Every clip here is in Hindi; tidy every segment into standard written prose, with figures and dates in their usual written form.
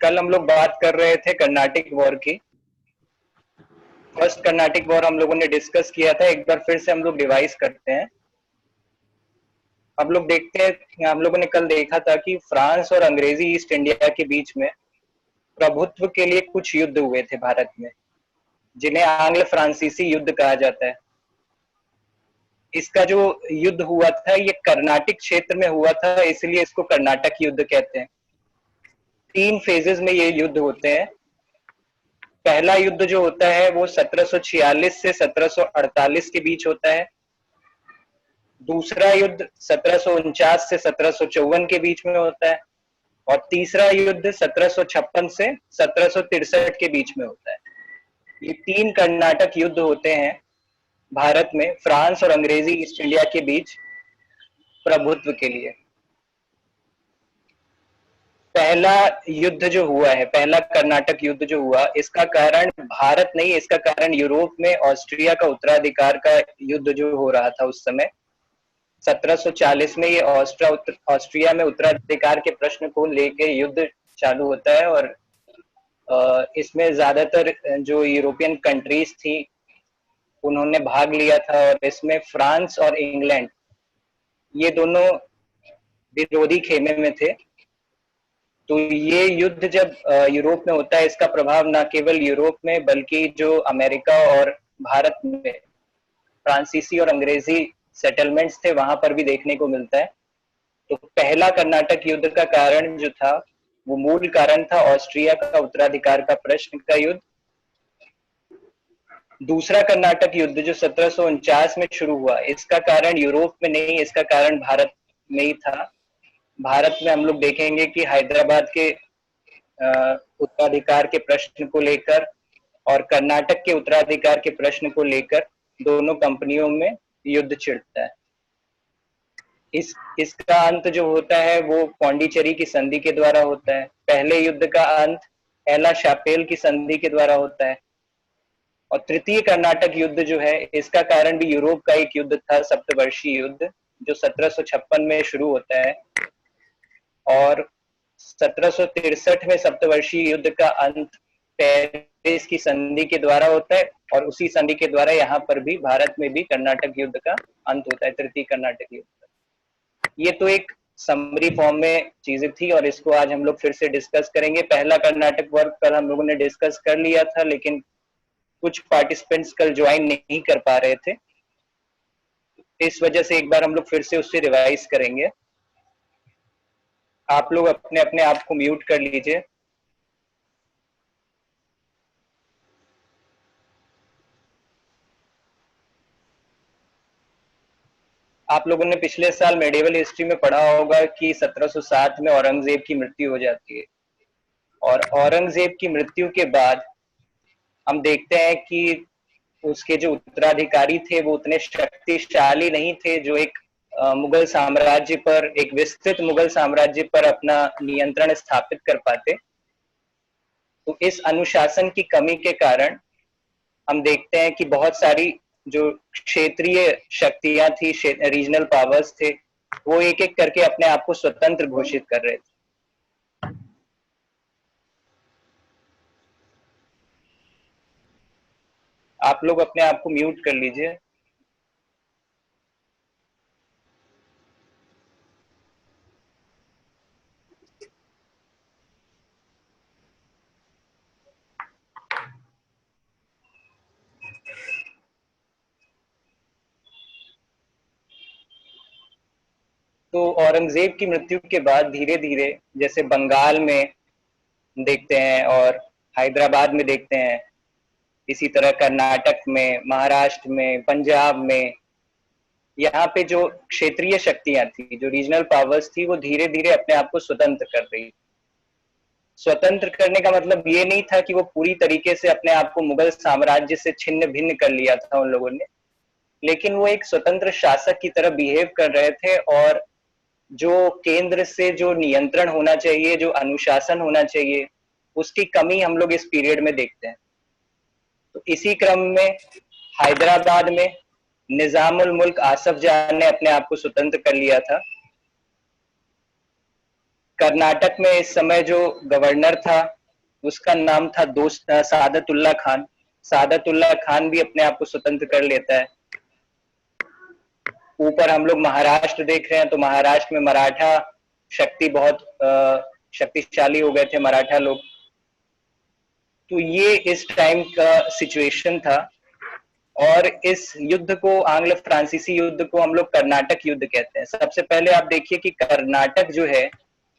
कल हम लोग बात कर रहे थे कर्नाटिक वॉर की। फर्स्ट कर्नाटिक वॉर हम लोगों ने डिस्कस किया था, एक बार फिर से हम लोग रिवाइज करते हैं। अब लोग देखते हैं, हम लोगों ने कल देखा था कि फ्रांस और अंग्रेजी ईस्ट इंडिया के बीच में प्रभुत्व के लिए कुछ युद्ध हुए थे भारत में, जिन्हें आंग्ल फ्रांसीसी युद्ध कहा जाता है। इसका जो युद्ध हुआ था ये कर्नाटिक क्षेत्र में हुआ था, इसलिए इसको कर्नाटक युद्ध कहते हैं। 3 फेजेस में ये युद्ध होते हैं। पहला युद्ध जो होता है वो 1746 से 1748 के बीच होता है। दूसरा युद्ध 1749 से 1754 के बीच में होता है और तीसरा युद्ध 1756 से 1763 के बीच में होता है। ये 3 कर्नाटक युद्ध होते हैं भारत में फ्रांस और अंग्रेजी ईस्ट इंडिया के बीच प्रभुत्व के लिए। पहला युद्ध जो हुआ है, पहला कर्नाटक युद्ध जो हुआ, इसका कारण भारत नहीं, इसका कारण यूरोप में ऑस्ट्रिया का उत्तराधिकार का युद्ध जो हो रहा था उस समय। 1740 में ये ऑस्ट्रिया में उत्तराधिकार के प्रश्न को लेकर युद्ध चालू होता है और इसमें ज्यादातर जो यूरोपियन कंट्रीज थी उन्होंने भाग लिया था और इसमें फ्रांस और इंग्लैंड ये दोनों विरोधी खेमे में थे। तो ये युद्ध जब यूरोप में होता है, इसका प्रभाव न केवल यूरोप में बल्कि जो अमेरिका और भारत में फ्रांसीसी और अंग्रेजी सेटलमेंट्स थे वहां पर भी देखने को मिलता है। तो पहला कर्नाटक युद्ध का कारण जो था वो मूल कारण था ऑस्ट्रिया का उत्तराधिकार का प्रश्न का युद्ध। दूसरा कर्नाटक युद्ध जो 1749 में शुरू हुआ, इसका कारण यूरोप में नहीं, इसका कारण भारत में ही था। भारत में हम लोग देखेंगे कि हैदराबाद के उत्तराधिकार के प्रश्न को लेकर और कर्नाटक के उत्तराधिकार के प्रश्न को लेकर दोनों कंपनियों में युद्ध छिड़ता है। इसका अंत जो होता है वो पौंडीचेरी की संधि के द्वारा होता है। पहले युद्ध का अंत एला शापेल की संधि के द्वारा होता है। और तृतीय कर्नाटक युद्ध जो है, इसका कारण भी यूरोप का एक युद्ध था, सप्तवर्षीय युद्ध, जो 1756 में शुरू होता है और 1763 में सप्तवर्षीय युद्ध का अंत पेरिस की संधि के द्वारा होता है और उसी संधि के द्वारा यहाँ पर भी भारत में भी कर्नाटक युद्ध का अंत होता है, तृतीय कर्नाटक युद्ध। ये तो एक समरी फॉर्म में चीजें थी और इसको आज हम लोग फिर से डिस्कस करेंगे। पहला कर्नाटक वर्ग कल हम लोगों ने डिस्कस कर लिया था, लेकिन कुछ पार्टिसिपेंट्स कल ज्वाइन नहीं कर पा रहे थे, इस वजह से एक बार हम लोग फिर से उससे रिवाइज करेंगे। आप लोग अपने अपने आप को म्यूट कर लीजिए। आप लोगों ने पिछले साल मेडिवल हिस्ट्री में पढ़ा होगा कि 1707 में औरंगजेब की मृत्यु हो जाती है और औरंगजेब की मृत्यु के बाद हम देखते हैं कि उसके जो उत्तराधिकारी थे वो उतने शक्तिशाली नहीं थे जो एक मुगल साम्राज्य पर, एक विस्तृत मुगल साम्राज्य पर अपना नियंत्रण स्थापित कर पाते। तो इस अनुशासन की कमी के कारण हम देखते हैं कि बहुत सारी जो क्षेत्रीय शक्तियां थी, रीजनल पावर्स थे, वो एक एक करके अपने आप को स्वतंत्र घोषित कर रहे थे। आप लोग अपने आप को म्यूट कर लीजिए। तो औरंगजेब की मृत्यु के बाद धीरे धीरे जैसे बंगाल में देखते हैं और हैदराबाद में देखते हैं, इसी तरह कर्नाटक में, महाराष्ट्र में, पंजाब में, यहाँ पे जो क्षेत्रीय शक्तियां थी, जो रीजनल पावर्स थी, वो धीरे धीरे अपने आप को स्वतंत्र कर रही। स्वतंत्र करने का मतलब ये नहीं था कि वो पूरी तरीके से अपने आप को मुगल साम्राज्य से छिन्न भिन्न कर लिया था उन लोगों ने, लेकिन वो एक स्वतंत्र शासक की तरह बिहेव कर रहे थे और जो केंद्र से जो नियंत्रण होना चाहिए, जो अनुशासन होना चाहिए, उसकी कमी हम लोग इस पीरियड में देखते हैं। तो इसी क्रम में हैदराबाद में निजामुल मुल्क आसफ जाह ने अपने आप को स्वतंत्र कर लिया था। कर्नाटक में इस समय जो गवर्नर था उसका नाम था दोस्त सादतुल्ला खान। सादतुल्ला खान भी अपने आप को स्वतंत्र कर लेता है। ऊपर हम लोग महाराष्ट्र देख रहे हैं, तो महाराष्ट्र में मराठा शक्ति बहुत शक्तिशाली हो गए थे मराठा लोग। तो ये इस टाइम का सिचुएशन था। और इस युद्ध को, आंग्ल फ्रांसीसी युद्ध को, हम लोग कर्नाटक युद्ध कहते हैं। सबसे पहले आप देखिए कि कर्नाटक जो है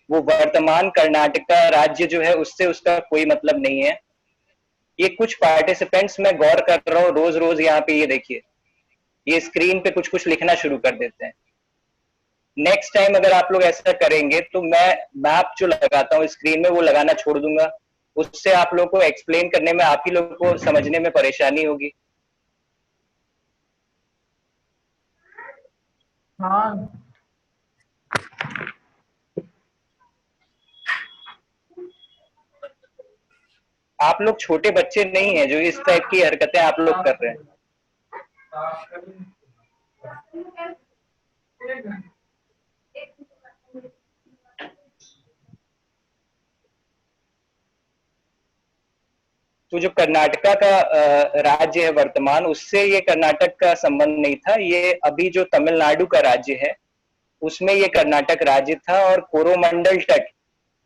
वो वर्तमान कर्नाटका राज्य जो है उससे उसका कोई मतलब नहीं है। ये कुछ पार्टिसिपेंट्स मैं गौर कर रहा हूँ रोज रोज यहाँ पे, ये देखिए ये स्क्रीन पे कुछ कुछ लिखना शुरू कर देते हैं। नेक्स्ट टाइम अगर आप लोग ऐसा करेंगे तो मैं मैप जो लगाता हूँ स्क्रीन में वो लगाना छोड़ दूंगा। उससे आप लोग को एक्सप्लेन करने में, आप ही लोग को समझने में परेशानी होगी। हाँ आप लोग छोटे बच्चे नहीं है जो इस टाइप की हरकतें आप लोग कर रहे हैं। तो जो कर्नाटका का राज्य है वर्तमान, उससे ये कर्नाटक का संबंध नहीं था। ये अभी जो तमिलनाडु का राज्य है उसमें ये कर्नाटक राज्य था। और कोरोमंडल तट,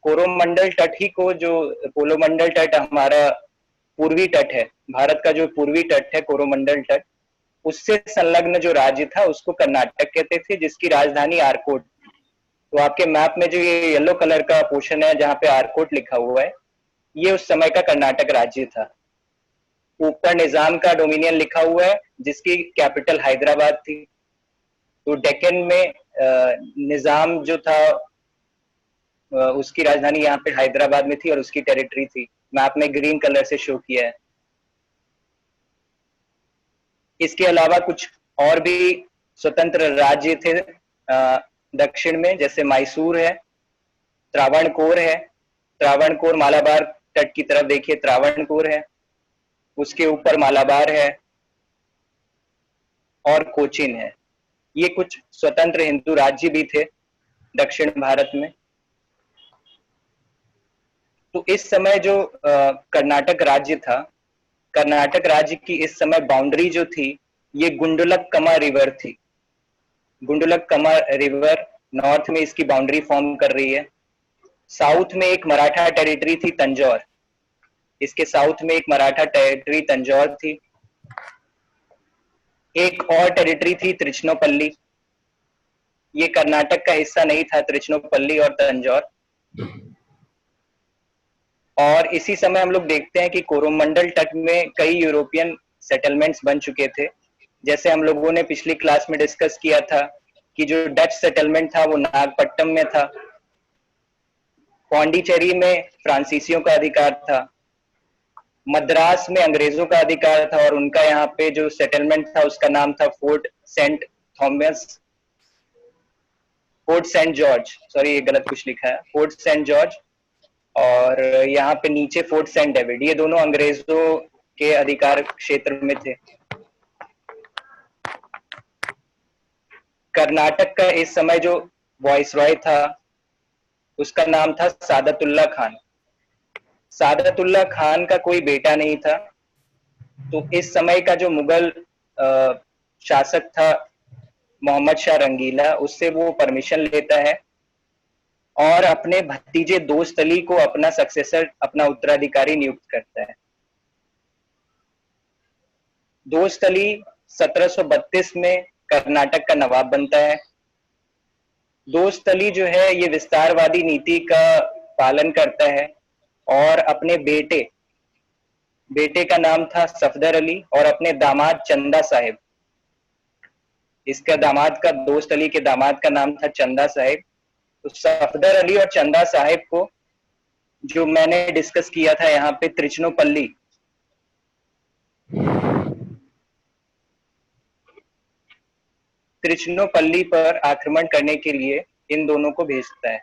कोरोमंडल तट ही को, जो कोरोमंडल तट हमारा पूर्वी तट है, भारत का जो पूर्वी तट है कोरोमंडल तट, उससे संलग्न जो राज्य था उसको कर्नाटक कहते थे, जिसकी राजधानी आरकोट। तो आपके मैप में जो ये येलो कलर का पोर्शन है जहाँ पे आरकोट लिखा हुआ है, ये उस समय का कर्नाटक राज्य था। ऊपर निजाम का डोमिनियन लिखा हुआ है जिसकी कैपिटल हैदराबाद थी। तो डेक्कन में निजाम जो था उसकी राजधानी यहाँ पे हैदराबाद में थी और उसकी टेरिटरी थी। मैप में ग्रीन कलर से शो किया है। इसके अलावा कुछ और भी स्वतंत्र राज्य थे दक्षिण में, जैसे मैसूर है, त्रावणकोर है। त्रावणकोर मालाबार तट की तरफ देखिए, त्रावणकोर है, उसके ऊपर मालाबार है और कोचीन है। ये कुछ स्वतंत्र हिंदू राज्य भी थे दक्षिण भारत में। तो इस समय जो कर्नाटक राज्य था, कर्नाटक राज्य की इस समय बाउंड्री जो थी ये गुंडलकम्मा रिवर थी। गुंडलकम्मा रिवर नॉर्थ में इसकी बाउंड्री फॉर्म कर रही है। साउथ में एक मराठा टेरिटरी थी तंजौर, इसके साउथ में एक मराठा टेरिटरी तंजौर थी। एक और टेरिटरी थी त्रिचनोपल्ली, ये कर्नाटक का हिस्सा नहीं था, त्रिचनोपल्ली और तंजौर। और इसी समय हम लोग देखते हैं कि कोरोमंडल तट में कई यूरोपियन सेटलमेंट्स बन चुके थे। जैसे हम लोगों ने पिछली क्लास में डिस्कस किया था कि जो डच सेटलमेंट था वो नागपट्टनम में था। पौंडीचेरी में फ्रांसीसियों का अधिकार था। मद्रास में अंग्रेजों का अधिकार था और उनका यहाँ पे जो सेटलमेंट था उसका नाम था Fort Saint Thomas, Fort Saint George, sorry ये गलत कुछ लिखा है, फोर्ट सेंट जॉर्ज। और यहाँ पे नीचे फोर्ट सेंट डेविड, ये दोनों अंग्रेजों के अधिकार क्षेत्र में थे। कर्नाटक का इस समय जो वॉइसरॉय था उसका नाम था सादतुल्ला खान। सादतुल्ला खान का कोई बेटा नहीं था। तो इस समय का जो मुगल शासक था मोहम्मद शाह रंगीला, उससे वो परमिशन लेता है और अपने भतीजे दोस्त अली को अपना सक्सेसर, अपना उत्तराधिकारी नियुक्त करता है। दोस्त अली 1732 में कर्नाटक का नवाब बनता है। दोस्त अली जो है ये विस्तारवादी नीति का पालन करता है और अपने बेटे का नाम था सफदर अली और अपने दामाद चंदा साहिब, इसका दामाद का, दोस्त अली के दामाद का नाम था चंदा साहिब। तो सफदर अली और चंदा साहिब को, जो मैंने डिस्कस किया था यहाँ पे त्रिचनोपल्ली, त्रिचनोपल्ली पर आक्रमण करने के लिए इन दोनों को भेजता है।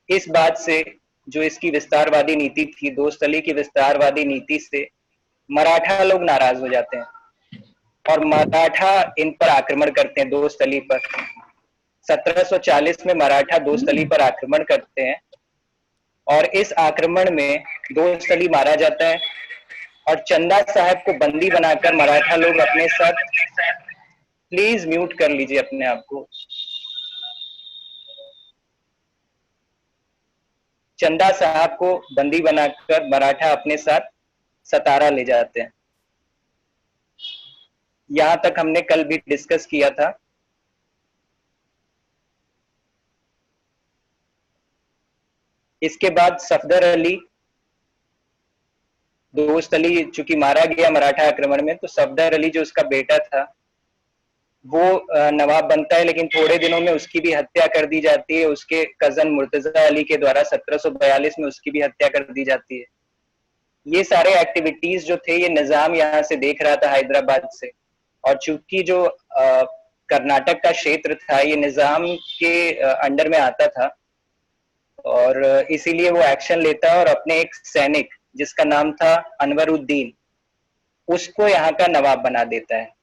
इस बात से, जो इसकी विस्तारवादी नीति थी, दोस्त अली की विस्तारवादी नीति से मराठा लोग नाराज हो जाते हैं और मराठा इन पर आक्रमण करते हैं, दोस्त अली पर। 1740 में मराठा दोस्तली पर आक्रमण करते हैं और इस आक्रमण में दोस्तली मारा जाता है और चंदा साहब को बंदी बनाकर मराठा लोग अपने साथ, प्लीज म्यूट कर लीजिए अपने आप को, चंदा साहब को बंदी बनाकर मराठा अपने साथ सतारा ले जाते हैं। यहां तक हमने कल भी डिस्कस किया था। इसके बाद सफदर अली, दोस्त अली चूंकि मारा गया मराठा आक्रमण में, तो सफदर अली जो उसका बेटा था वो नवाब बनता है, लेकिन थोड़े दिनों में उसकी भी हत्या कर दी जाती है उसके कजन मुर्तजा अली के द्वारा। 1742 में उसकी भी हत्या कर दी जाती है। ये सारे एक्टिविटीज जो थे ये निजाम यहाँ से देख रहा था हैदराबाद से, और चूंकि जो कर्नाटक का क्षेत्र था ये निजाम के अंडर में आता था, और इसीलिए वो एक्शन लेता है और अपने एक सैनिक जिसका नाम था अनवरुद्दीन, उसको यहाँ का नवाब बना देता है।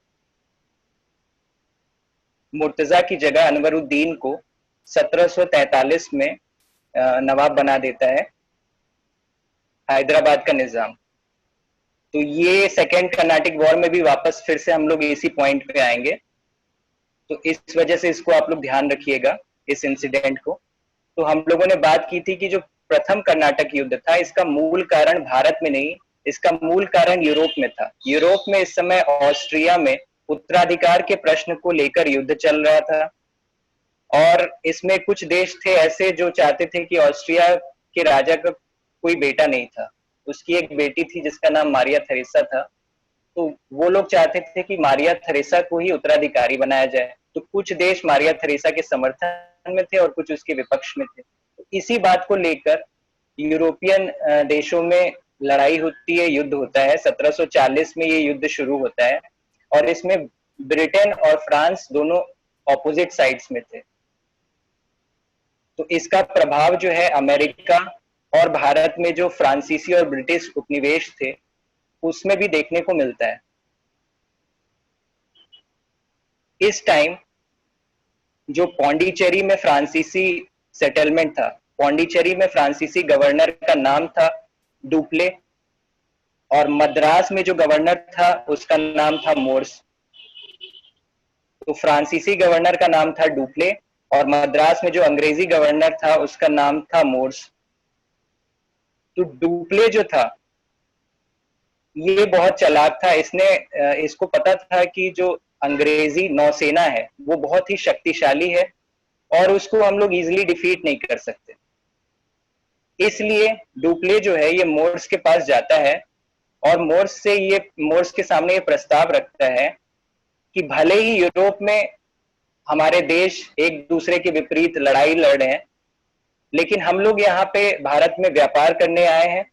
मुर्तजा की जगह अनवरुद्दीन को 1743 में नवाब बना देता है हैदराबाद का निजाम। तो ये सेकेंड कर्नाटिक वॉर में भी वापस फिर से हम लोग इसी पॉइंट पे आएंगे, तो इस वजह से इसको आप लोग ध्यान रखिएगा, इस इंसिडेंट को। तो हम लोगों ने बात की थी कि जो प्रथम कर्नाटक युद्ध था इसका मूल कारण भारत में नहीं, इसका मूल कारण यूरोप में था। यूरोप में इस समय ऑस्ट्रिया में उत्तराधिकार के प्रश्न को लेकर युद्ध चल रहा था, और इसमें कुछ देश थे ऐसे जो चाहते थे कि ऑस्ट्रिया के राजा का कोई बेटा नहीं था, उसकी एक बेटी थी जिसका नाम मारिया थेरेसा था, तो वो लोग चाहते थे कि मारिया थेरेसा को ही उत्तराधिकारी बनाया जाए। तो कुछ देश मारिया थेरेसा के समर्थन में थे और कुछ उसके विपक्ष में थे। तो इसी बात को लेकर यूरोपियन देशों में लड़ाई होती है, युद्ध होता है। 1740 में ये युद्ध शुरू होता है और इसमें ब्रिटेन और फ्रांस दोनों ऑपोजिट साइड्स में थे। तो इसका प्रभाव जो है अमेरिका और भारत में जो फ्रांसीसी और ब्रिटिश उपनिवेश थे उसमें भी देखने को मिलता है। इस टाइम जो पौंडीचेरी में फ्रांसीसी सेटलमेंट था, पौंडीचेरी में फ्रांसीसी गवर्नर का नाम था डुप्ले, और मद्रास में जो गवर्नर था उसका नाम था मोर्स। तो फ्रांसीसी गवर्नर का नाम था डुप्ले और मद्रास में जो अंग्रेजी गवर्नर था उसका नाम था मोर्स। तो डुप्ले जो था ये बहुत चालाक था, इसको पता था कि जो अंग्रेजी नौसेना है वो बहुत ही शक्तिशाली है और उसको हम लोग इजीली डिफीट नहीं कर सकते। इसलिए डुप्ले जो है ये मोर्स के पास जाता है और मोर्स के सामने ये प्रस्ताव रखता है कि भले ही यूरोप में हमारे देश एक दूसरे के विपरीत लड़ाई लड़ रहे हैं, लेकिन हम लोग यहाँ पे भारत में व्यापार करने आए हैं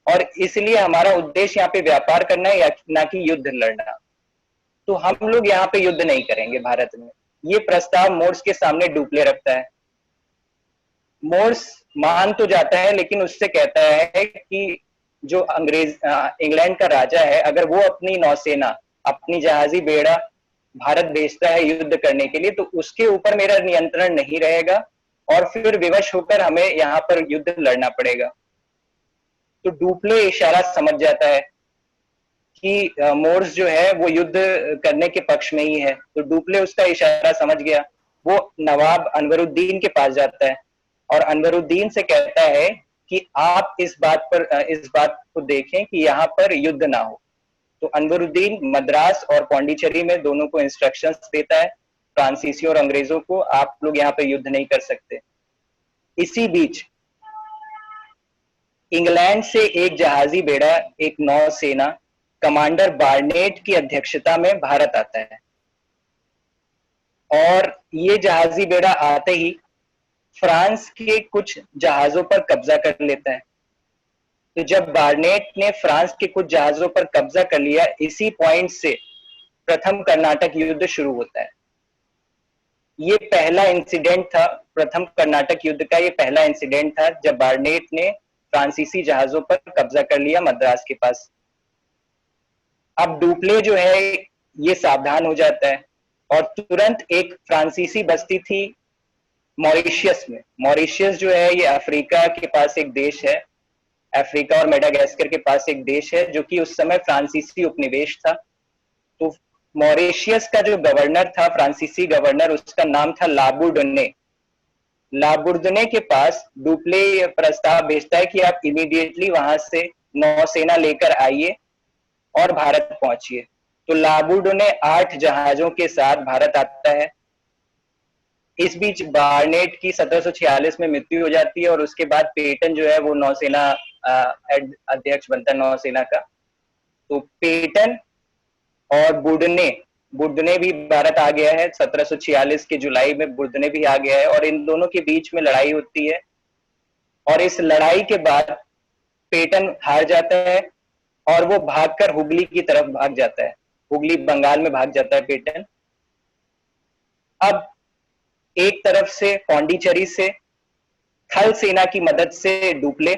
और इसलिए हमारा उद्देश्य यहाँ पे व्यापार करना है, ना कि युद्ध लड़ना। तो हम लोग यहाँ पे युद्ध नहीं करेंगे भारत में। ये प्रस्ताव मोर्स के सामने डुप्ले रखता है। मोर्स मान तो जाता है, लेकिन उससे कहता है कि जो इंग्लैंड का राजा है, अगर वो अपनी नौसेना, अपनी जहाजी बेड़ा भारत भेजता है युद्ध करने के लिए, तो उसके ऊपर मेरा नियंत्रण नहीं रहेगा और फिर विवश होकर हमें यहाँ पर युद्ध लड़ना पड़ेगा। तो डुप्ले इशारा समझ जाता है कि मोर्स जो है वो युद्ध करने के पक्ष में ही है। तो डुप्ले उसका इशारा समझ गया, वो नवाब अनवरुद्दीन के पास जाता है और अनवरुद्दीन से कहता है कि आप इस बात को देखें कि यहाँ पर युद्ध ना हो। तो अनवरुद्दीन मद्रास और पौंडीचेरी में दोनों को इंस्ट्रक्शंस देता है, फ्रांसीसी और अंग्रेजों को, आप लोग यहाँ पे युद्ध नहीं कर सकते। इसी बीच इंग्लैंड से एक जहाजी बेड़ा, एक नौसेना कमांडर बार्नेट की अध्यक्षता में भारत आता है और ये जहाजी बेड़ा आते ही फ्रांस के कुछ जहाजों पर कब्जा कर लेता है। तो जब बार्नेट ने फ्रांस के कुछ जहाजों पर कब्जा कर लिया, इसी पॉइंट से प्रथम कर्नाटक युद्ध शुरू होता है। ये पहला इंसिडेंट था, प्रथम कर्नाटक युद्ध का ये पहला इंसिडेंट था जब बार्नेट ने फ्रांसीसी जहाजों पर कब्जा कर लिया मद्रास के पास। अब डुप्ले जो है ये सावधान हो जाता है और तुरंत एक फ्रांसीसी बस्ती थी मॉरिशियस में। मॉरिशियस जो है ये अफ्रीका के पास एक देश है, अफ्रीका और मेडागास्कर के पास एक देश है, जो कि उस समय फ्रांसीसी उपनिवेश था। तो मॉरिशियस का जो गवर्नर था, फ्रांसीसी गवर्नर, उसका नाम था लाबुर्डने। लाबुर्दने के पास डुप्ले ये प्रस्ताव भेजता है कि आप इमीडिएटली वहां से नौसेना लेकर आइए और भारत पहुंचिए। तो लाबुर्डने 8 जहाजों के साथ भारत आता है। इस बीच बार्नेट की 1746 में मृत्यु हो जाती है और उसके बाद पेटन जो है वो नौसेना अध्यक्ष बनता है नौसेना का। तो पेटन और बुर्डने, बुर्दने भी भारत आ गया है 1746 के जुलाई में, बुर्दने भी आ गया है और इन दोनों के बीच में लड़ाई होती है। और इस लड़ाई के बाद पेटन हार जाता है और वो भागकर हुगली की तरफ भाग जाता है, हुगली बंगाल में भाग जाता है पेटन। अब एक तरफ से पौंडीचेरी से थल सेना की मदद से डुप्ले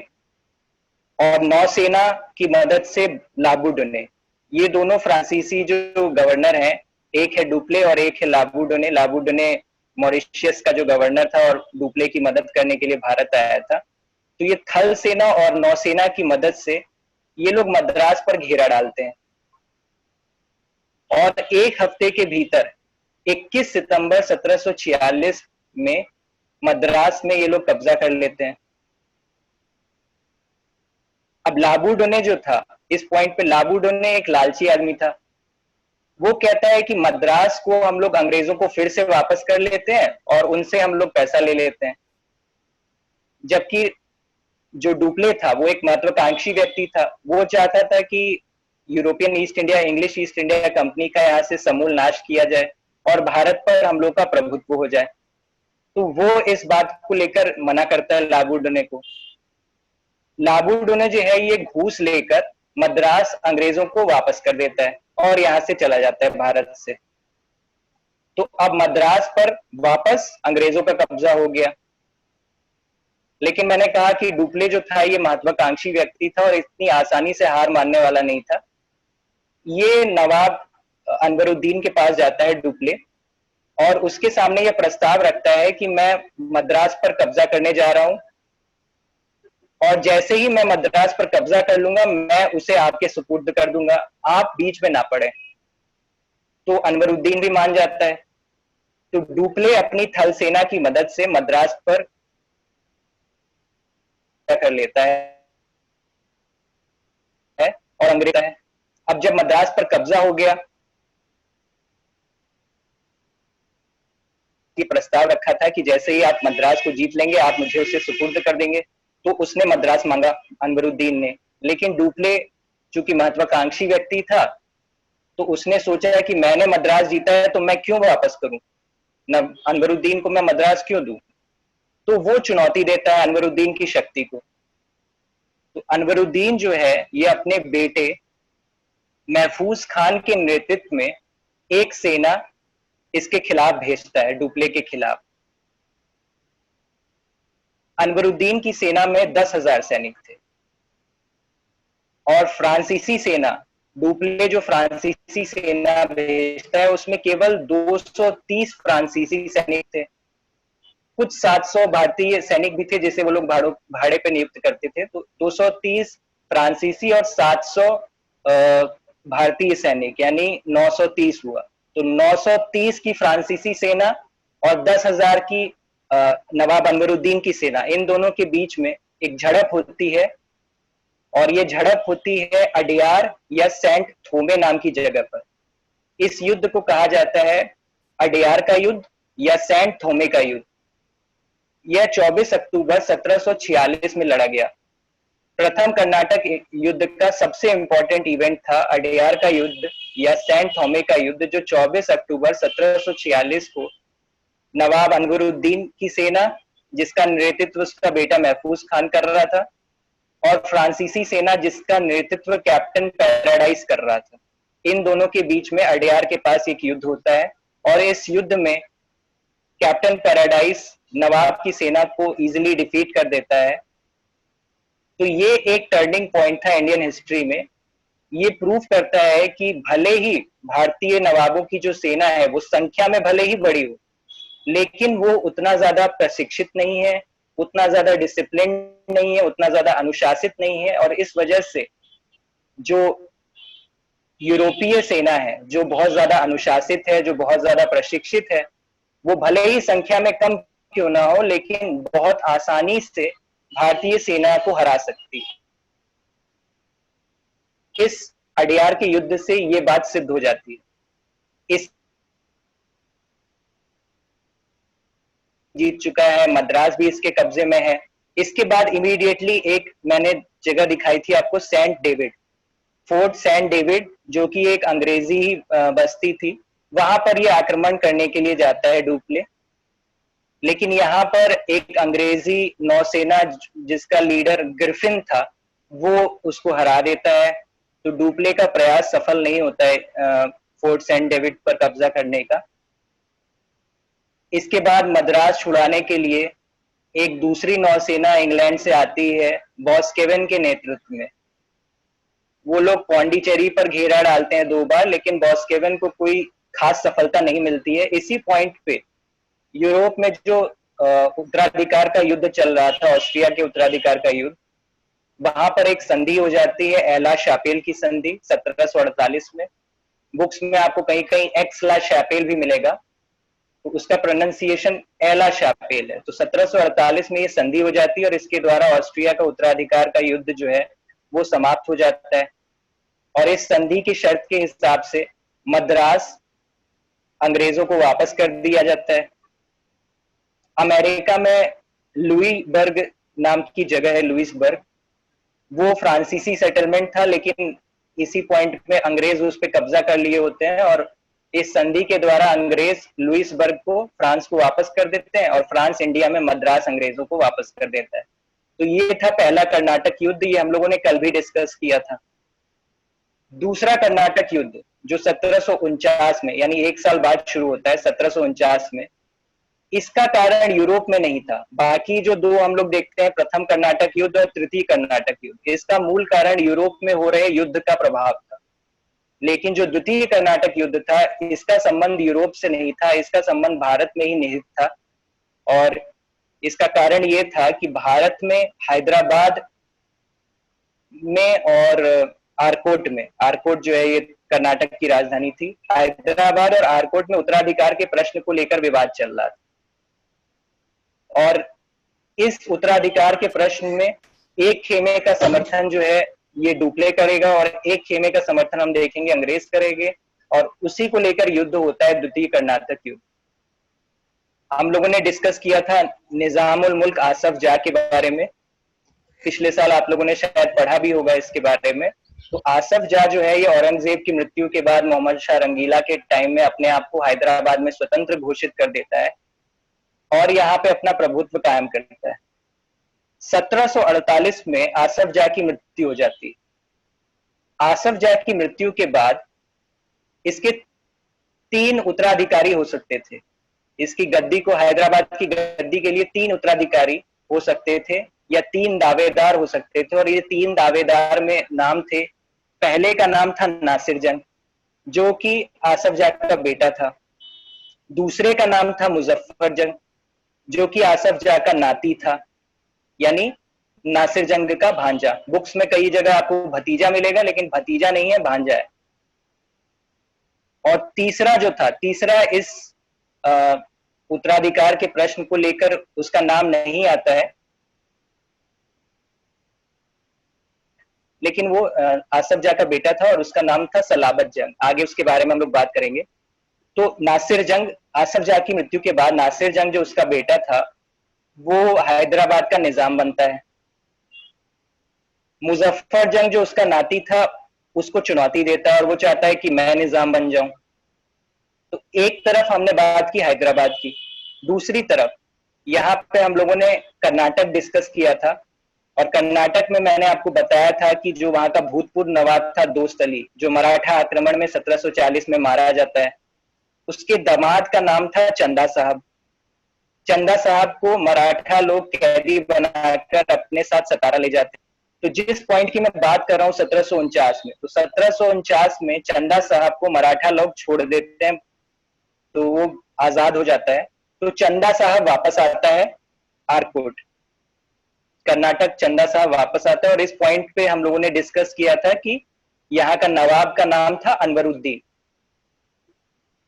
और नौसेना की मदद से लाबुर्डने, ये दोनों फ्रांसीसी जो गवर्नर हैं, एक है डुप्ले और एक है लाबुर्डने। लाबुर्डने मॉरिशियस का जो गवर्नर था और डुप्ले की मदद करने के लिए भारत आया था। तो ये थल सेना और नौसेना की मदद से ये लोग मद्रास पर घेरा डालते हैं और एक हफ्ते के भीतर 21 सितंबर 1746 में मद्रास में ये लोग कब्जा कर लेते हैं। अब लाबुर्डने जो था, इस पॉइंट पे लाबुर्डने एक लालची आदमी था। वो कहता है कि मद्रास को हम लोग अंग्रेजों को फिर से वापस कर लेते हैं और उनसे हम लोग पैसा ले लेते हैं। जबकि जो डुप्ले था वो एक महत्वाकांक्षी व्यक्ति था, वो चाहता था कि European east India, English east India company का यहाँ से समूल नाश किया जाए और भारत पर हम लोग का प्रभुत्व हो जाए। तो वो इस बात को लेकर मना करता है लाबुर्डने को। लाबुर्डने जो है ये घूस लेकर मद्रास अंग्रेजों को वापस कर देता है और यहाँ से चला जाता है भारत से। तो अब मद्रास पर वापस अंग्रेजों का कब्जा हो गया। लेकिन मैंने कहा कि डुप्ले जो था ये महत्वाकांक्षी व्यक्ति था और इतनी आसानी से हार मानने वाला नहीं था। ये नवाब अनवरुद्दीन के पास जाता है डुप्ले और उसके सामने यह प्रस्ताव रखता है कि मैं मद्रास पर कब्जा करने जा रहा हूं और जैसे ही मैं मद्रास पर कब्जा कर लूंगा मैं उसे आपके सुपुर्द कर दूंगा, आप बीच में ना पड़े। तो अनवरुद्दीन भी मान जाता है। तो डुप्ले अपनी थल सेना की मदद से मद्रास पर कर लेता है और अंग्रेज है। अब जब मद्रास पर कब्जा हो गया, कि प्रस्ताव रखा था कि जैसे ही आप मद्रास को जीत लेंगे आप मुझे उसे सुपुर्द कर देंगे। तो उसने मद्रास मांगा अनवरुद्दीन ने, लेकिन डुप्ले चूंकि महत्वाकांक्षी व्यक्ति था तो उसने सोचा कि मैंने मद्रास जीता है तो मैं क्यों वापस करूं, न अनवरुद्दीन को मैं मद्रास क्यों दूं। तो वो चुनौती देता है अनवरुद्दीन की शक्ति को। तो अनवरुद्दीन जो है ये अपने बेटे महफूज खान के नेतृत्व में एक सेना इसके खिलाफ भेजता है, डुप्ले के खिलाफ। अनवरुद्दीन की सेना में 10,000 सैनिक थे और फ्रांसीसी सेना, डुप्ले जो फ्रांसीसी सेना भेजता है उसमें केवल 230 फ्रांसीसी सैनिक थे। कुछ 700 भारतीय सैनिक भी थे जिसे वो लोग भाड़े पे नियुक्त करते थे। तो 230 फ्रांसीसी और 700 भारतीय सैनिक, यानी 930 हुआ। तो 930 की फ्रांसीसी सेना और 10,000 की नवाब अनवरुद्दीन की सेना, इन दोनों के बीच में एक झड़प होती है और ये झड़प होती है अडियार या सेंट थोमे नाम की जगह पर। इस युद्ध को कहा जाता है अडियार का युद्ध या सेंट थोमे का युद्ध। यह 24 अक्टूबर 1746 में लड़ा गया। प्रथम कर्नाटक युद्ध का सबसे इंपॉर्टेंट इवेंट था अडियार का युद्ध या सेंट थोमे का युद्ध, जो 24 अक्टूबर 1746 को नवाब अनवरुद्दीन की सेना, जिसका नेतृत्व उसका बेटा महफूज खान कर रहा था, और फ्रांसीसी सेना जिसका नेतृत्व कैप्टन पैराडाइज कर रहा था, इन दोनों के बीच में अडियार के पास एक युद्ध होता है। और इस युद्ध में कैप्टन पैराडाइज नवाब की सेना को इजीली डिफीट कर देता है। तो ये एक टर्निंग पॉइंट था इंडियन हिस्ट्री में, ये प्रूफ करता है कि भले ही भारतीय नवाबों की जो सेना है वो संख्या में भले ही बड़ी हो, लेकिन वो उतना ज्यादा प्रशिक्षित नहीं है, उतना ज्यादा डिसिप्लिन नहीं है, उतना ज्यादा अनुशासित नहीं है। और इस वजह से जो यूरोपीय सेना है, जो बहुत ज्यादा अनुशासित है, जो बहुत ज्यादा प्रशिक्षित है, वो भले ही संख्या में कम क्यों ना हो, लेकिन बहुत आसानी से भारतीय सेना को हरा सकती है। इस अडियार के युद्ध से ये बात सिद्ध हो जाती है। इस जीत चुका है, मद्रास भी इसके कब्जे में है। इसके बाद इमीडिएटली एक मैंने जगह दिखाई थी आपको, Saint David, Fort Saint David, जो कि एक अंग्रेजी बस्ती थी, वहां पर ये आक्रमण करने के लिए जाता है डुप्ले। लेकिन यहाँ पर एक अंग्रेजी नौसेना जिसका लीडर ग्रिफिन था, वो उसको हरा देता है। तो डुप्ले का प्रयास सफल नहीं होता है फोर्ट सेंट डेविड पर कब्जा करने का। इसके बाद मद्रास छुड़ाने के लिए एक दूसरी नौसेना इंग्लैंड से आती है, बॉस्केवन के नेतृत्व में। वो लोग पौंडीचेरी पर घेरा डालते हैं 2 बार, लेकिन बॉस्केवन को कोई खास सफलता नहीं मिलती है। इसी पॉइंट पे यूरोप में जो उत्तराधिकार का युद्ध चल रहा था, ऑस्ट्रिया के उत्तराधिकार का युद्ध, वहां पर एक संधि हो जाती है, एला शापेल की संधि 1748 में। बुक्स में आपको कहीं कहीं एक्स ला शापेल भी मिलेगा, तो उसका प्रोनाउंसिएशन एला शापेल है। तो 1748 में ये संधि हो जाती है और इसके द्वारा ऑस्ट्रिया का उत्तराधिकार का युद्ध जो है वो समाप्त हो जाता है। और इस संधि की शर्त के हिसाब से मद्रास अंग्रेजों को वापस कर दिया जाता है। अमेरिका में लुईसबर्ग नाम की जगह है, लुईसबर्ग, वो फ्रांसीसी सेटलमेंट था, लेकिन इसी पॉइंट में अंग्रेज उस पर कब्जा कर लिए होते हैं और इस संधि के द्वारा अंग्रेज लुईसबर्ग को फ्रांस को वापस कर देते हैं और फ्रांस इंडिया में मद्रास अंग्रेजों को वापस कर देता है। तो ये था पहला कर्नाटक युद्ध, ये हम लोगों ने कल भी डिस्कस किया था। दूसरा कर्नाटक युद्ध जो 1749 में, यानी 1 साल बाद शुरू होता है 1749 में, इसका कारण यूरोप में नहीं था। बाकी जो 2 हम लोग देखते हैं, प्रथम कर्नाटक युद्ध और तृतीय कर्नाटक युद्ध, इसका मूल कारण यूरोप में हो रहे युद्ध का प्रभाव था। लेकिन जो द्वितीय कर्नाटक युद्ध था, इसका संबंध यूरोप से नहीं था, इसका संबंध भारत में ही निहित था। और इसका कारण ये था कि भारत में हैदराबाद में और आरकोट में, आरकोट जो है ये कर्नाटक की राजधानी थी, हैदराबाद और आरकोट में उत्तराधिकार के प्रश्न को लेकर विवाद चल रहा था। और इस उत्तराधिकार के प्रश्न में एक खेमे का समर्थन जो है ये डुप्ले करेगा और एक खेमे का समर्थन हम देखेंगे अंग्रेज करेंगे, और उसी को लेकर युद्ध होता है द्वितीय कर्नाटक युद्ध। हम लोगों ने डिस्कस किया था निजामुल मुल्क आसफ जाह के बारे में, पिछले साल आप लोगों ने शायद पढ़ा भी होगा इसके बारे में। तो आसफ जाह जो है ये औरंगजेब की मृत्यु के बाद मोहम्मद शाह रंगीला के टाइम में अपने आप को हैदराबाद में स्वतंत्र घोषित कर देता है और यहाँ पे अपना प्रभुत्व कायम करता है। 1748 में आसफ जाह की मृत्यु हो जाती है। आसफ जाह की मृत्यु के बाद इसके 3 उत्तराधिकारी हो सकते थे। इसकी गद्दी को, हैदराबाद की गद्दी के लिए 3 उत्तराधिकारी हो सकते थे या 3 दावेदार हो सकते थे। और ये 3 दावेदार में नाम थे, पहले का नाम था नासिर जंग, जो कि आसफ जाह का बेटा था। दूसरे का नाम था मुजफ्फर जंग, जो कि आसफ जाह का नाती था, यानी नासिर जंग का भांजा। बुक्स में कई जगह आपको भतीजा मिलेगा, लेकिन भतीजा नहीं है, भांजा है। और तीसरा जो था, तीसरा इस उत्तराधिकार के प्रश्न को लेकर उसका नाम नहीं आता है, लेकिन वो आसफ जाह का बेटा था और उसका नाम था सलाबत जंग। आगे उसके बारे में हम लोग बात करेंगे। तो नासिर जंग, आसफ जाह की मृत्यु के बाद नासिर जंग जो उसका बेटा था वो हैदराबाद का निजाम बनता है। मुजफ्फर जंग जो उसका नाती था उसको चुनौती देता है और वो चाहता है कि मैं निजाम बन जाऊं। तो एक तरफ हमने बात की हैदराबाद की, दूसरी तरफ यहाँ पे हम लोगों ने कर्नाटक डिस्कस किया था। और कर्नाटक में मैंने आपको बताया था कि जो वहां का भूतपूर्व नवाब था दोस्त अली, जो मराठा आक्रमण में 1740 में मारा जाता है, उसके दामाद का नाम था चंदा साहब। चंदा साहब को मराठा लोग कैदी बनाकर अपने साथ सतारा ले जाते तो जिस पॉइंट की मैं बात कर रहा हूँ 1749 में, तो 1749 में चंदा साहब को मराठा लोग छोड़ देते हैं, तो वो आजाद हो जाता है। तो चंदा साहब वापस आता है आरकोट, कर्नाटक। चंदा साहब वापस आता है और इस पॉइंट पे हम लोगों ने डिस्कस किया था कि यहाँ का नवाब का नाम था अनवरुद्दीन।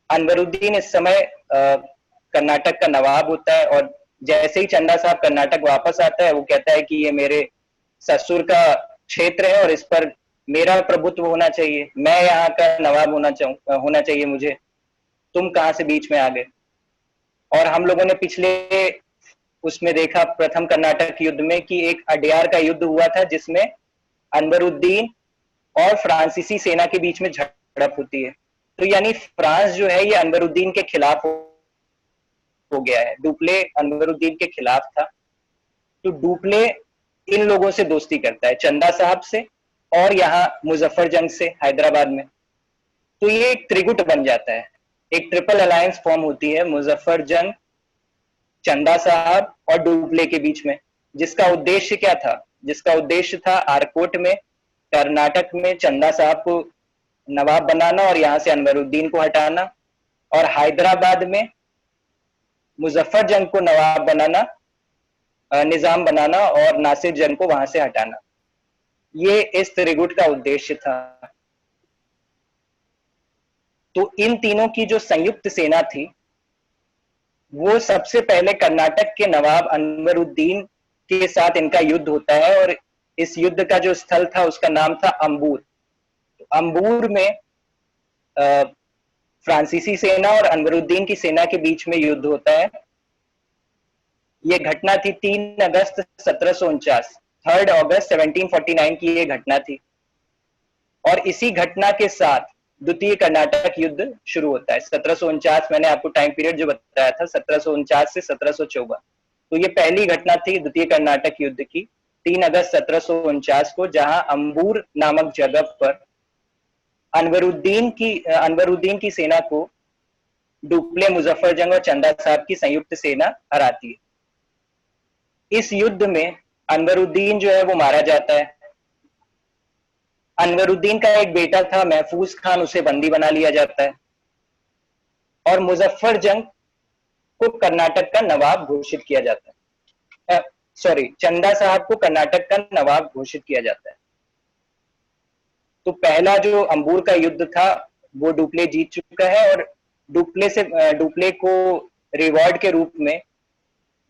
अनवरुद्दीन इस समय कर्नाटक का नवाब होता है, और जैसे ही चंदा साहब कर्नाटक वापस आता है, वो कहता है कि ये मेरे ससुर का क्षेत्र है और इस पर मेरा प्रभुत्व होना चाहिए, मैं यहाँ का नवाब होना चाहिए मुझे, तुम कहाँ से बीच में आ गए। और हम लोगों ने पिछले उसमें देखा प्रथम कर्नाटक युद्ध में कि एक अडयार का युद्ध हुआ था, जिसमें अनवरुद्दीन और फ्रांसीसी सेना के बीच में झड़प होती है। तो यानी फ्रांस जो है ये अनवरुद्दीन के खिलाफ हो गया है, डुप्ले अनवरुद्दीन के खिलाफ था। तो डुप्ले इन लोगों से दोस्ती करता है, चंदा साहब से और यहाँ मुजफ्फरजंग से हैदराबाद में। तो ये एक त्रिगुट बन जाता है, एक ट्रिपल अलायंस फॉर्म होती है मुजफ्फरजंग, चंदा साहब और डुप्ले के बीच में। जिसका उद्देश्य क्या था? जिसका उद्देश्य था आरकोट में कर्नाटक में चंदा साहब को नवाब बनाना और यहाँ से अनवरुद्दीन को हटाना, और हैदराबाद में मुजफ्फरजंग को नवाब बनाना, निजाम बनाना और नासिर जंग को वहां से हटाना। ये इस त्रिगुट का उद्देश्य था। तो इन तीनों की जो संयुक्त सेना थी, वो सबसे पहले कर्नाटक के नवाब अनवरुद्दीन के साथ इनका युद्ध होता है, और इस युद्ध का जो स्थल था उसका नाम था अंबूर। तो अंबूर में फ्रांसीसी सेना और अनवरुद्दीन की सेना के बीच में युद्ध होता है। ये घटना थी 3 अगस्त 1749, 3 अगस्त 1749 की ये घटना थी। और इसी घटना के साथ द्वितीय कर्नाटक युद्ध शुरू होता है। 1749 मैंने आपको टाइम पीरियड जो बताया था, 1749 से 1754। तो ये पहली घटना थी द्वितीय कर्नाटक युद्ध की, 3 अगस्त 1749 को, जहां अंबूर नामक जगह पर अनवरुद्दीन की सेना को डुप्ले, मुजफ्फरजंग और चंदा साहब की संयुक्त सेना हराती है। इस युद्ध में अनवरुद्दीन जो है वो मारा जाता है। अनवरुद्दीन का एक बेटा था महफूज खान, उसे बंदी बना लिया जाता है, और मुजफ्फरजंग को कर्नाटक का नवाब घोषित किया जाता है। सॉरी, चंदा साहब को कर्नाटक का नवाब घोषित किया जाता है। तो पहला जो अंबूर का युद्ध था वो डुप्ले जीत चुका है, और डुप्ले को रिवॉर्ड के रूप में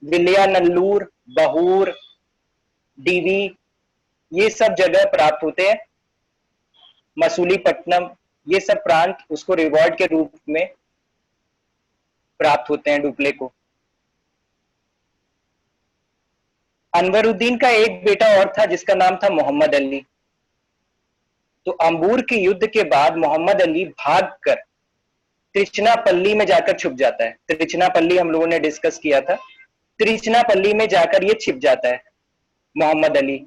विलियानल्लूर, बहूर, डीवी, ये सब जगह प्राप्त होते हैं। मसूलीपट्टनम, ये सब प्रांत उसको रिवॉर्ड के रूप में प्राप्त होते हैं डुप्ले को। अनवरुद्दीन का एक बेटा और था जिसका नाम था मोहम्मद अली। तो अंबूर के युद्ध के बाद मोहम्मद अली भागकर त्रिचनापल्ली में जाकर छुप जाता है। त्रिचनापल्ली हम लोगों ने डिस्कस किया था। त्रिचनापल्ली में जाकर ये छिप जाता है मोहम्मद अली,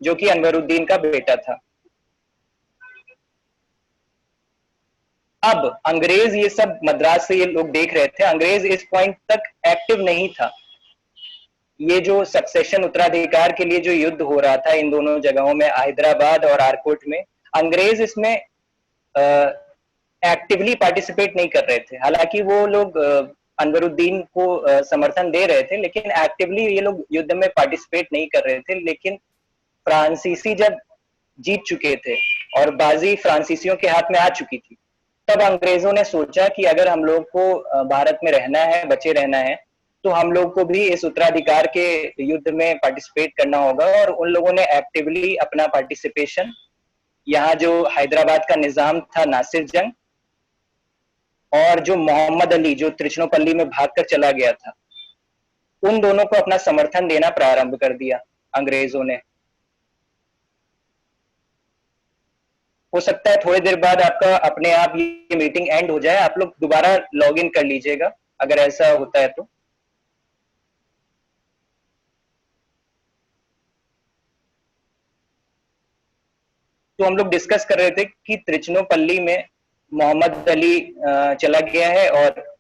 जो कि अनवरुद्दीन का बेटा था। अब अंग्रेज, ये सब मद्रास से ये लोग देख रहे थे, अंग्रेज इस पॉइंट तक एक्टिव नहीं था। ये जो सक्सेशन, उत्तराधिकार के लिए जो युद्ध हो रहा था इन दोनों जगहों में, हैदराबाद और आरकोट में, अंग्रेज इसमें एक्टिवली पार्टिसिपेट नहीं कर रहे थे। हालांकि वो लोग अनवरुद्दीन को समर्थन दे रहे थे, लेकिन एक्टिवली ये लोग युद्ध में पार्टिसिपेट नहीं कर रहे थे। लेकिन फ्रांसीसी जब जीत चुके थे और बाजी फ्रांसीसियों के हाथ में आ चुकी थी, तब अंग्रेजों ने सोचा कि अगर हम लोग को भारत में रहना है, बचे रहना है, तो हम लोग को भी इस उत्तराधिकार के युद्ध में पार्टिसिपेट करना होगा। और उन लोगों ने एक्टिवली अपना पार्टिसिपेशन, यहाँ जो हैदराबाद का निजाम था नासिर जंग, और जो मोहम्मद अली जो त्रिचनोपल्ली में भागकर चला गया था, उन दोनों को अपना समर्थन देना प्रारंभ कर दिया अंग्रेजों ने। हो सकता है थोड़ी देर बाद आपका अपने आप ये मीटिंग एंड हो जाए, आप लोग दोबारा लॉग इन कर लीजिएगा अगर ऐसा होता है तो। तो हम लोग डिस्कस कर रहे थे कि त्रिचनोपल्ली में मोहम्मद अली चला गया है, और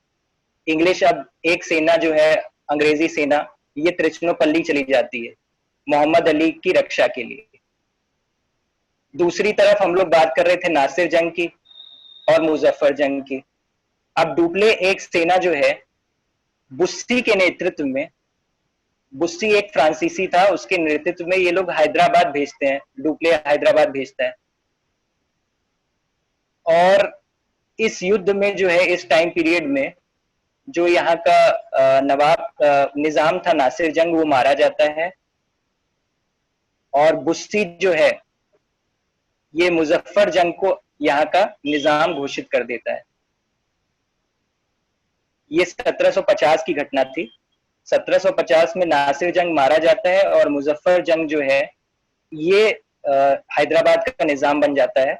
इंग्लिश अब एक सेना जो है, अंग्रेजी सेना, ये त्रिचनोपल्ली चली जाती है। मोहम्मद अली की रक्षा के लिए। दूसरी तरफ हम लोग बात कर रहे थे नासिर जंग की और मुजफ्फर जंग की। अब डुप्ले एक सेना जो है बुस्सी के नेतृत्व में, बुस्सी एक फ्रांसीसी था, उसके नेतृत्व में ये लोग हैदराबाद भेजते हैं, डुप्ले हैदराबाद भेजता है। और इस युद्ध में जो है, इस टाइम पीरियड में जो यहाँ का नवाब निजाम था नासिर जंग, वो मारा जाता है। और बुस्सी जो है ये मुजफ्फर जंग को यहाँ का निजाम घोषित कर देता है। ये 1750 की घटना थी। 1750 में नासिर जंग मारा जाता है और मुजफ्फर जंग जो है ये हैदराबाद का निजाम बन जाता है।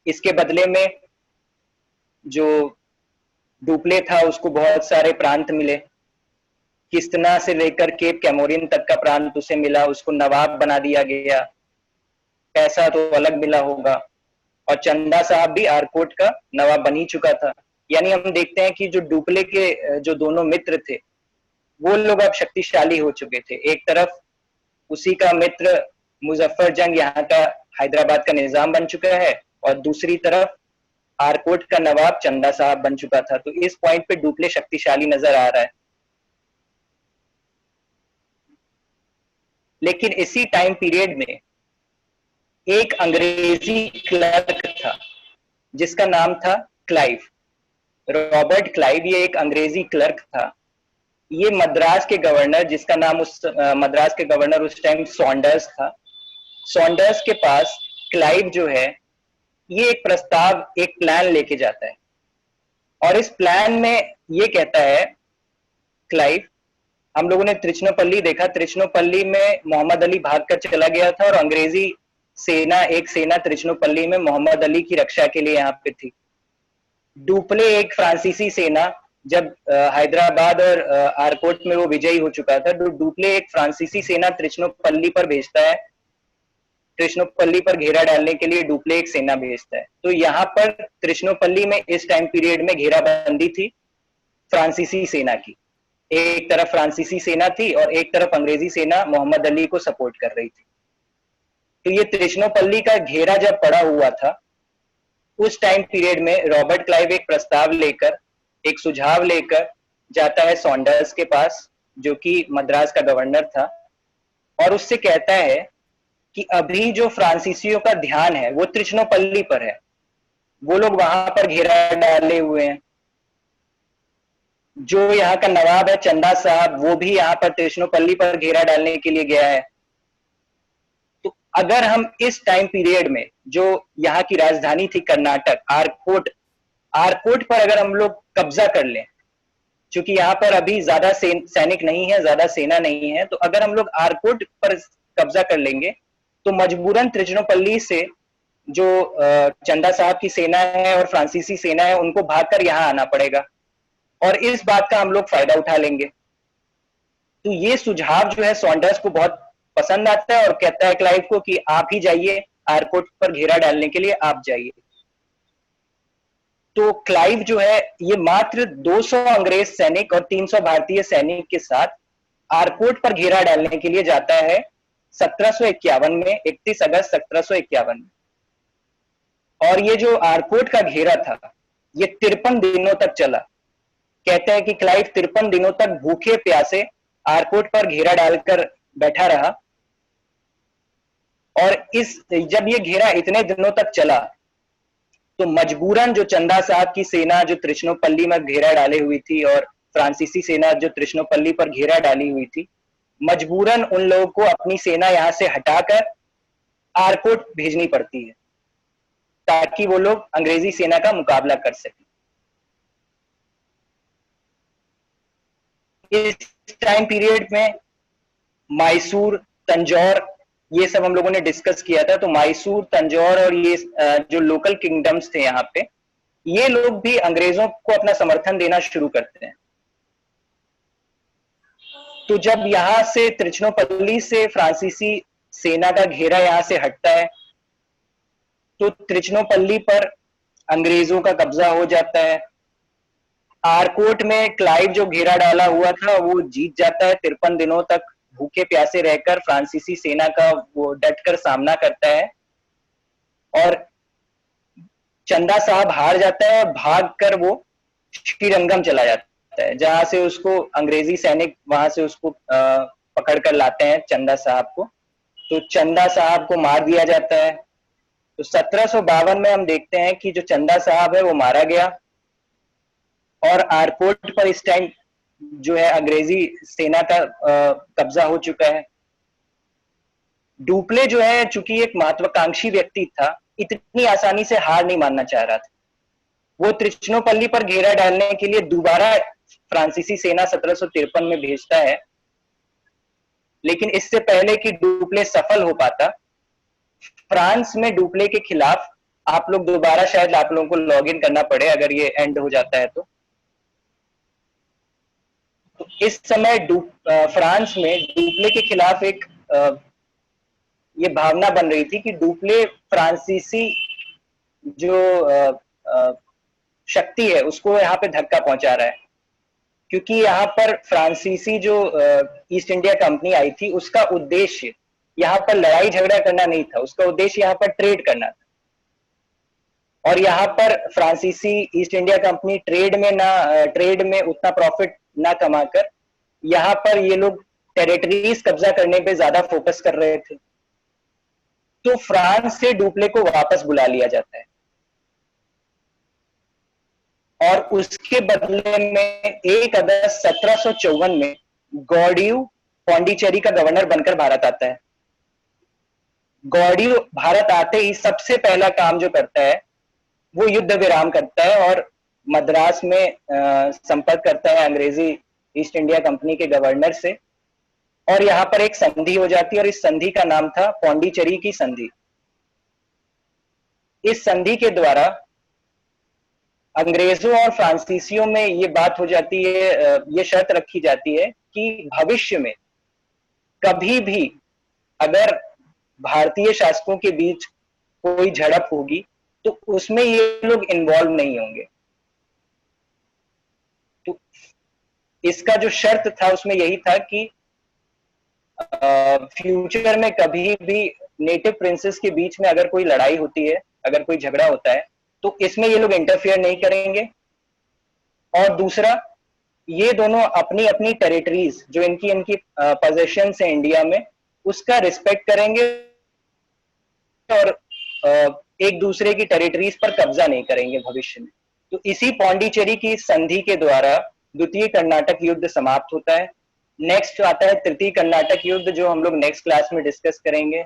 इसके बदले में जो डुप्ले था उसको बहुत सारे प्रांत मिले, किस्तना से लेकर केप कैमोरिन तक का प्रांत उसे मिला, उसको नवाब बना दिया गया। पैसा तो अलग मिला होगा, और चंदा साहब भी आरकोट का नवाब बन ही चुका था। यानी हम देखते हैं कि जो डुप्ले के जो दोनों मित्र थे वो लोग अब शक्तिशाली हो चुके थे। एक तरफ उसी का मित्र मुजफ्फर जंग यहाँ का हैदराबाद का निजाम बन चुका है, और दूसरी तरफ आरकोट का नवाब चंदा साहब बन चुका था। तो इस पॉइंट पे डुप्ले शक्तिशाली नजर आ रहा है। लेकिन इसी टाइम पीरियड में एक अंग्रेजी क्लर्क था जिसका नाम था क्लाइव, रॉबर्ट क्लाइव। ये एक अंग्रेजी क्लर्क था। ये मद्रास के गवर्नर, जिसका नाम मद्रास के गवर्नर उस टाइम सॉन्डर्स था, सॉन्डर्स के पास क्लाइव जो है ये एक प्रस्ताव, एक प्लान लेके जाता है। और इस प्लान में ये कहता है क्लाइव, हम लोगों ने त्रिचनोपल्ली देखा, त्रिचनोपल्ली में मोहम्मद अली भागकर चला गया था और अंग्रेजी सेना, एक सेना त्रिचनोपल्ली में मोहम्मद अली की रक्षा के लिए यहाँ पे थी। डुप्ले एक फ्रांसीसी सेना, जब हैदराबाद और आरकोट में वो विजयी हो चुका था, तो डुप्ले एक फ्रांसीसी सेना त्रिचनोपल्ली पर भेजता है। त्रिचनोपल्ली पर घेरा डालने के लिए डुप्ले एक सेना भेजता है। तो यहाँ पर त्रिचनोपल्ली में इस टाइम पीरियड में घेराबंदी थी फ्रांसीसी सेना की। एक तरफ फ्रांसीसी सेना थी और एक तरफ अंग्रेजी सेना मोहम्मद अली को सपोर्ट कर रही थी। तो ये त्रिचनोपल्ली का घेरा जब पड़ा हुआ था, उस टाइम पीरियड में रॉबर्ट क्लाइव एक प्रस्ताव लेकर, एक सुझाव लेकर जाता है सॉन्डर्स के पास, जो कि मद्रास का गवर्नर था, और उससे कहता है कि अभी जो फ्रांसीसियों का ध्यान है वो त्रिचनोपल्ली पर है, वो लोग वहां पर घेरा डाले हुए हैं। जो यहाँ का नवाब है चंदा साहब, वो भी यहाँ पर त्रिचनोपल्ली पर घेरा डालने के लिए गया है। तो अगर हम इस टाइम पीरियड में, जो यहाँ की राजधानी थी कर्नाटक, आरकोट, आरकोट पर अगर हम लोग कब्जा कर लें, क्योंकि यहाँ पर अभी ज्यादा सैनिक नहीं है, ज्यादा सेना नहीं है, तो अगर हम लोग आरकोट पर कब्जा कर लेंगे तो मजबूरन त्रिचनोपल्ली से जो चंदा साहब की सेना है और फ्रांसीसी सेना है उनको भागकर यहाँ आना पड़ेगा, और इस बात का हम लोग फायदा उठा लेंगे। तो ये सुझाव जो है सॉन्डर्स को बहुत पसंद आता है और कहता है क्लाइव को कि आप ही जाइए, आरकोट पर घेरा डालने के लिए आप जाइए। तो क्लाइव जो है ये मात्र 200 अंग्रेज सैनिक और 300 भारतीय सैनिक के साथ आरकोट पर घेरा डालने के लिए जाता है 1751 में, 31 अगस्त 1751 में। और ये जो आरकोट का घेरा था ये 53 दिनों तक चला। कहते हैं कि क्लाइव 53 दिनों तक भूखे प्यासे आरकोट पर घेरा डालकर बैठा रहा। और जब ये घेरा इतने दिनों तक चला तो मजबूरन जो चंदा साहब की सेना जो त्रिचनोपल्ली में घेरा डाले हुई थी और फ्रांसीसी सेना जो त्रिचनोपल्ली पर घेरा डाली हुई थी, मजबूरन उन लोगों को अपनी सेना यहां से हटाकर आरकोट भेजनी पड़ती है ताकि वो लोग अंग्रेजी सेना का मुकाबला कर सकें। इस टाइम पीरियड में मैसूर, तंजौर, ये सब हम लोगों ने डिस्कस किया था। तो मैसूर, तंजौर और ये जो लोकल किंगडम्स थे यहाँ पे, ये लोग भी अंग्रेजों को अपना समर्थन देना शुरू करते हैं। तो जब यहाँ से त्रिचनोपल्ली से फ्रांसीसी सेना का घेरा यहाँ से हटता है तो त्रिचनोपल्ली पर अंग्रेजों का कब्जा हो जाता है। आरकोट में क्लाइव जो घेरा डाला हुआ था वो जीत जाता है। 53 दिनों तक भूखे प्यासे रहकर फ्रांसीसी सेना का वो डटकर सामना करता है और चंदा साहब हार जाता है और भागकर वो श्रीरंगम चला जाता है, जहां से उसको अंग्रेजी सैनिक वहां से उसको पकड़ कर लाते हैं चंदा साहब को। तो चंदा साहब को मार दिया जाता है। तो 1752 में हम देखते हैं कि जो चंदा साहब है वो मारा गया और आरकोट पर इस टाइम जो है अंग्रेजी सेना का कब्जा हो चुका है। डुप्ले जो है चूंकि एक महत्वाकांक्षी व्यक्ति था, इतनी आसानी से हार नहीं मानना चाह रहा था। वो त्रिचनोपल्ली पर घेरा डालने के लिए दोबारा फ्रांसीसी सेना 1753 में भेजता है, लेकिन इससे पहले कि डुप्ले सफल हो पाता, फ्रांस में डुप्ले के खिलाफ, आप लोग दोबारा शायद आप लोगों को लॉग इन करना पड़े अगर ये एंड हो जाता है तो इस समय फ्रांस में डुप्ले के खिलाफ एक ये भावना बन रही थी कि डुप्ले फ्रांसीसी जो शक्ति है उसको यहाँ पे धक्का पहुंचा रहा है, क्योंकि यहाँ पर फ्रांसीसी जो ईस्ट इंडिया कंपनी आई थी उसका उद्देश्य यहाँ पर लड़ाई झगड़ा करना नहीं था, उसका उद्देश्य यहाँ पर ट्रेड करना था। और यहाँ पर फ्रांसीसी ईस्ट इंडिया कंपनी ट्रेड में उतना प्रॉफिट ना कमाकर यहाँ पर ये लोग टेरिटरीज कब्जा करने पे ज्यादा फोकस कर रहे थे। तो फ्रांस से डुप्ले को वापस बुला लिया जाता है और उसके बदले में 1 अगस्त 1754 में गौड़ियू पौंडीचेरी का गवर्नर बनकर भारत आता है। गौड़ियू भारत आते ही सबसे पहला काम जो करता है वो युद्ध विराम करता है और मद्रास में संपर्क करता है अंग्रेजी ईस्ट इंडिया कंपनी के गवर्नर से और यहाँ पर एक संधि हो जाती है और इस संधि का नाम था पौंडीचेरी की संधि। इस संधि के द्वारा अंग्रेजों और फ्रांसीसियों में ये बात हो जाती है, ये शर्त रखी जाती है कि भविष्य में कभी भी अगर भारतीय शासकों के बीच कोई झड़प होगी तो उसमें ये लोग इन्वॉल्व नहीं होंगे। तो इसका जो शर्त था उसमें यही था कि फ्यूचर में कभी भी नेटिव प्रिंसेस के बीच में अगर कोई लड़ाई होती है, अगर कोई झगड़ा होता है तो इसमें ये लोग इंटरफेयर नहीं करेंगे। और दूसरा, ये दोनों अपनी अपनी टेरिटरीज जो इनकी इनकी पोजेशन है इंडिया में उसका रिस्पेक्ट करेंगे और एक दूसरे की टेरिटरीज पर कब्जा नहीं करेंगे भविष्य में। तो इसी पौंडीचेरी की संधि के द्वारा द्वितीय कर्नाटक युद्ध समाप्त होता है। नेक्स्ट आता है तृतीय कर्नाटक युद्ध जो हम लोग नेक्स्ट क्लास में डिस्कस करेंगे।